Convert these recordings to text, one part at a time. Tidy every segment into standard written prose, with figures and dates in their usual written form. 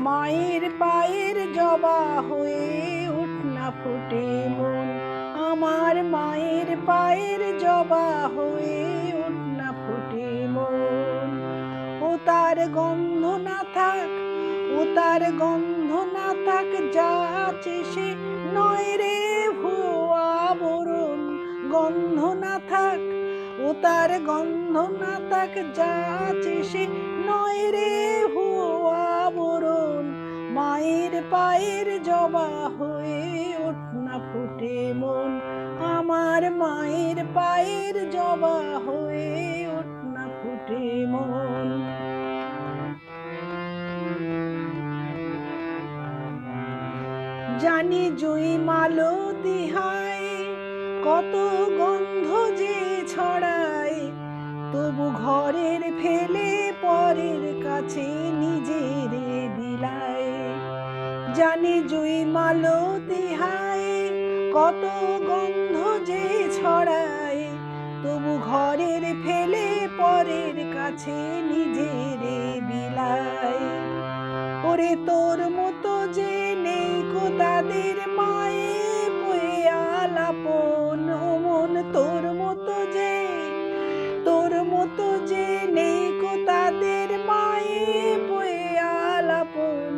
মায়ের পায়ের জবা হয়ে উঠ না ফুটে মন, আমার মায়ের পায়ের জবা হয়ে উঠ না ফুটে মন। ও তার গন্ধ না থাক, ও তার গন্ধ না থাক, যা আছে সে নয় রে ভুয়া বরণ। গন্ধ না থাক, ও তার গন্ধ না থাক, যা আছে সে নয় রে ভুয়া বরণ। মায়ের পায়ের জবা হয়ে ওঠ না ফুটে মন, আমার মায়ের পায়ের জবা হয়ে ওঠ না ফুটে মন। জানি জুই মালতী হায় কত গন্ধ যে ছড়ায়, তবু ঘরের ফেলে পরের কাছে নিজের বিলায়। জানি জুই মালতী হায় কত গন্ধ যে ছড়ায়, তবু ঘরের ফেলে পরের কাছে নিজের বিলায়। ওরে তোর মতো যে নেই কো তাদের মায়ে বয়ে আলাপন, ও মন তোর মতো যে, তোর মতো যে নেই কো তাদের মায়ে বয়ে আলাপন।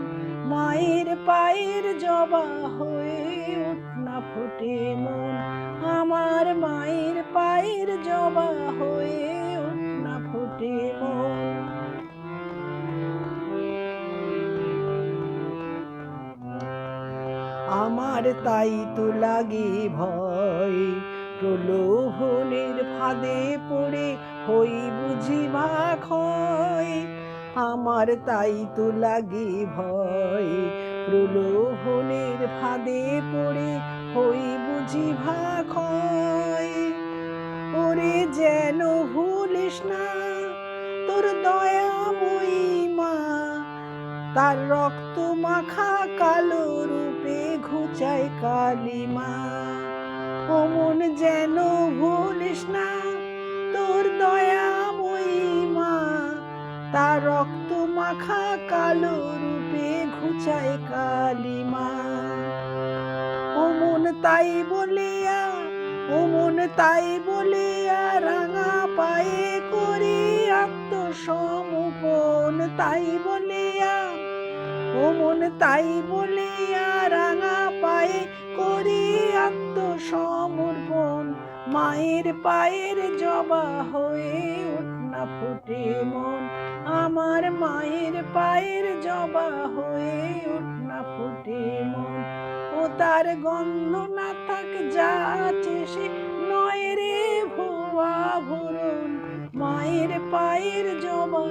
মায়ের পায়ের জবা হয়ে ওঠ না ফুটে মন, আমার মায়ের পায়ের জবা হয়ে ওঠ না ফুটে মন। আমার তাই তো লাগে ভয়, প্রলোভনের ফাঁদে পড়ে হই বুঝি ভাক্ষয়। আমার তাই তো লাগে ভয়, প্রলোভনের ফাঁদে পড়ে হই বুঝি ভাক্ষয়। ওরে যেন ভুলিস না তোর দয়াময়ী মা, তার রক্ত মাখা কালো রূপে ঘুচায় কালিমা। ও মন যেন ভুলিস না তোর দয়াময়ী মা, তার রক্ত মাখা কালো রূপে ঘুচায় কালিমা। ও মন তাই বলিয়া, ও মন তাই বলিয়া রাঙা পায়ে করি আত্মসমর্পণ। তাই বলিয়া, ও মন তাই বলিয়া রাঙা পায়ে করি আত্মসমর্পণ। মায়ের পায়ের জবা হয়ে ওঠ না ফুটে মন, আমার মায়ের পায়ের জবা হয়ে ওঠ না ফুটে মন। ও তার গন্ধ না থাক, যা আছে সে নয় রে ভুয়া ভরণ। মায়ের পায়ের জবা